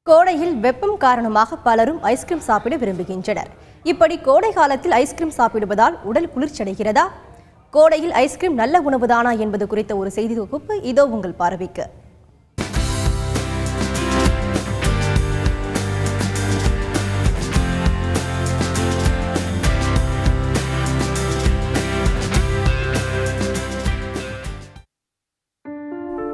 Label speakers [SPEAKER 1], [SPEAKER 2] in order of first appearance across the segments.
[SPEAKER 1] கோடையில் வெப்பம் காரணமாக பலரும் ஐஸ்கிரீம் சாப்பிட விரும்புகின்றனர். இப்படி கோடை காலத்தில் ஐஸ்கிரீம் சாப்பிடுவதால் உடல் குளிர்ச்சியடைகிறதா? கோடையில் ஐஸ்கிரீம் நல்ல உணவுதானா என்பது குறித்த ஒரு செய்தி தொகுப்பு இதோ உங்கள் பார்வைக்கு.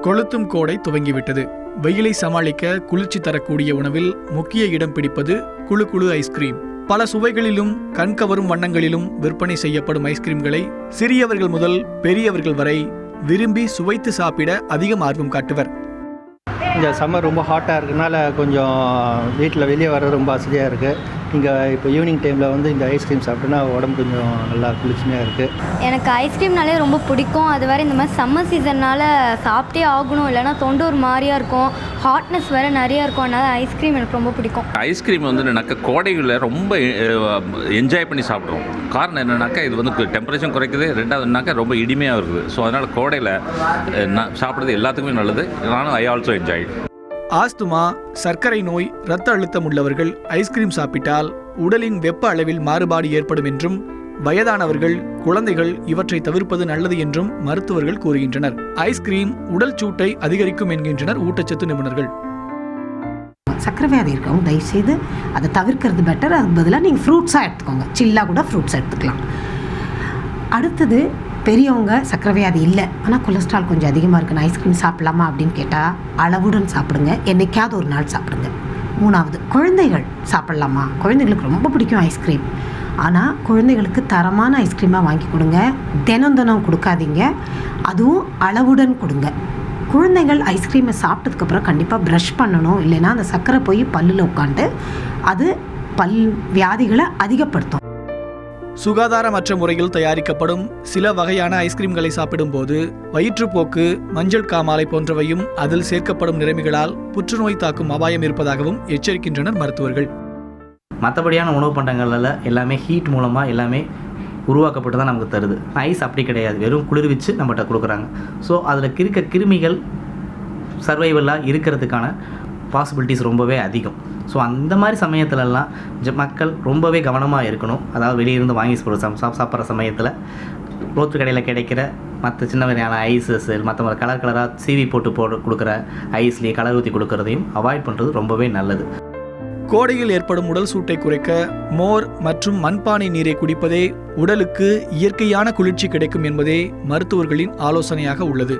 [SPEAKER 2] கொளுத்தும் கோடை துவங்கிவிட்டது. வெயிலை சமாளிக்க குளிர்ச்சி தரக்கூடிய உணவில் முக்கிய இடம் பிடிப்பது குழு குழு ஐஸ்கிரீம். பல சுவைகளிலும் கண்கவரும் வண்ணங்களிலும் விற்பனை செய்யப்படும் ஐஸ்கிரீம்களை சிறியவர்கள் முதல் பெரியவர்கள் வரை விரும்பி சுவைத்து சாப்பிட அதிகம் ஆர்வம் காட்டுவர்.
[SPEAKER 3] இந்த சம்மர் ரொம்ப ஹாட்டாக இருக்கிறதுனால கொஞ்சம் வீட்டில் வெளியே வர ரொம்ப வசதியாக இருக்குது. இங்கே இப்போ ஈவினிங் டைமில் இந்த ஐஸ்கிரீம் சாப்பிட்டோன்னா உடம்பு கொஞ்சம் நல்லா குளிர்ச்சியாக இருக்குது.
[SPEAKER 4] எனக்கு ஐஸ்கிரீம்னாலே ரொம்ப பிடிக்கும். அது வேறு இந்த மாதிரி சம்மர் சீசன்னால் சாப்பிட்டே ஆகணும், இல்லைனா தொண்டு ஒரு மாதிரியாக இருக்கும், ஹாட்னஸ் வேறு நிறையா இருக்கும். அதனால் ஐஸ்கிரீம் எனக்கு ரொம்ப பிடிக்கும்.
[SPEAKER 5] ஐஸ்கிரீம் எனக்கு கோடையில் ரொம்ப என்ஜாய் பண்ணி சாப்பிட்றோம். காரணம் என்னென்னாக்கா இது டெம்பரேச்சர் குறைக்குது, ரெண்டாவதுனாக்கா ரொம்ப இனிமையாக இருக்குது. ஸோ அதனால் கோடையில் நான் சாப்பிட்றது எல்லாத்துக்குமே நல்லது. நானும் ஐ ஆல்சோ என்ஜாய்.
[SPEAKER 2] ஆஸ்துமா, சர்க்கரை நோய், இரத்த அழுத்தம் உள்ளவர்கள் ஐஸ்கிரீம் சாப்பிட்டால் உடலின் வெப்ப அளவில் மாறுபாடு ஏற்படும் என்றும், வயதானவர்கள், குழந்தைகள் இவற்றை தவிர்ப்பது நல்லது என்றும் மருத்துவர்கள் கூறுகின்றனர். ஐஸ்கிரீம் உடல் சூட்டை அதிகரிக்கும் என்கின்றனர் ஊட்டச்சத்து நிபுணர்கள்.
[SPEAKER 6] சர்க்கரை வியாதி இருக்கவும் தயவுசெய்து அதை தவிர்க்கிறது பெட்டர். அதுக்கு பதிலாக நீங்கள் ஃப்ரூட்ஸாக எடுத்துக்கோங்க. சில்லாக கூட ஃப்ரூட்ஸ் எடுத்துக்கலாம். அடுத்தது, பெரியவங்க சர்க்கரை வியாதி இல்லை ஆனால் கொலஸ்ட்ரால் கொஞ்சம் அதிகமாக இருக்குன்னு ஐஸ்கிரீம் சாப்பிட்லாமா அப்படின்னு கேட்டால் அளவுடன் சாப்பிடுங்க. என்னைக்காவது ஒரு நாள் சாப்பிடுங்க. மூணாவது, குழந்தைகள் சாப்பிட்லாமா? குழந்தைகளுக்கு ரொம்ப பிடிக்கும் ஐஸ்கிரீம். ஆனால் குழந்தைகளுக்கு தரமான ஐஸ்கிரீமாக வாங்கி கொடுங்க. தினம் கொடுக்காதீங்க. அதுவும் அளவுடன் கொடுங்க. குழந்தைகள் ஐஸ்கிரீமை சாப்பிட்டதுக்கப்புறம் கண்டிப்பாக ப்ரஷ் பண்ணணும். இல்லைன்னா அந்த சர்க்கரை போய் பல்லில் உட்காந்து அது பல் வியாதிகளை அதிகப்படுத்தும்.
[SPEAKER 2] சுகாதாரமற்ற முறையில் தயாரிக்கப்படும் சில வகையான ஐஸ்கிரீம்களை சாப்பிடும்போது வயிற்றுப்போக்கு, மஞ்சள் காமாலை போன்றவையும் அதில் சேர்க்கப்படும் நிறமிகளால் புற்றுநோய் தாக்கும் அபாயம் இருப்பதாகவும் எச்சரிக்கின்றனர் மருத்துவர்கள்.
[SPEAKER 7] மற்றபடியான உணவு பண்டங்களில் எல்லாமே ஹீட் மூலமாக எல்லாமே உருவாக்கப்பட்டு தான் நமக்கு தருது. ஐஸ் அப்படி கிடையாது, வெறும் குளிர்விச்சு நம்மகிட்ட கொடுக்குறாங்க. ஸோ அதில் இருக்க கிருமிகள் சர்வைவலாக இருக்கிறதுக்கான பாசிபிலிட்டிஸ் ரொம்பவே அதிகம். ஸோ அந்த மாதிரி சமயத்துலலாம் மக்கள் ரொம்பவே கவனமாக இருக்கணும். அதாவது வெளியிருந்து வாங்கி சாப்பிட்ற சமயத்தில் ரோட்டு கடையில் கிடைக்கிற மற்ற சின்ன வகையான ஐஸஸ், மற்ற கலராக சீவி போட்டு கொடுக்குற ஐஸ்லேயே கலர் ஊற்றி கொடுக்குறதையும் அவாய்ட் பண்ணுறது ரொம்பவே நல்லது.
[SPEAKER 2] கோடையில் ஏற்படும் உடல் சூட்டை குறைக்க மோர் மற்றும் மண்பானை நீரை குடிப்பதே உடலுக்கு இயற்கையான குளிர்ச்சி கிடைக்கும் என்பதே மருத்துவர்களின் ஆலோசனையாக உள்ளது.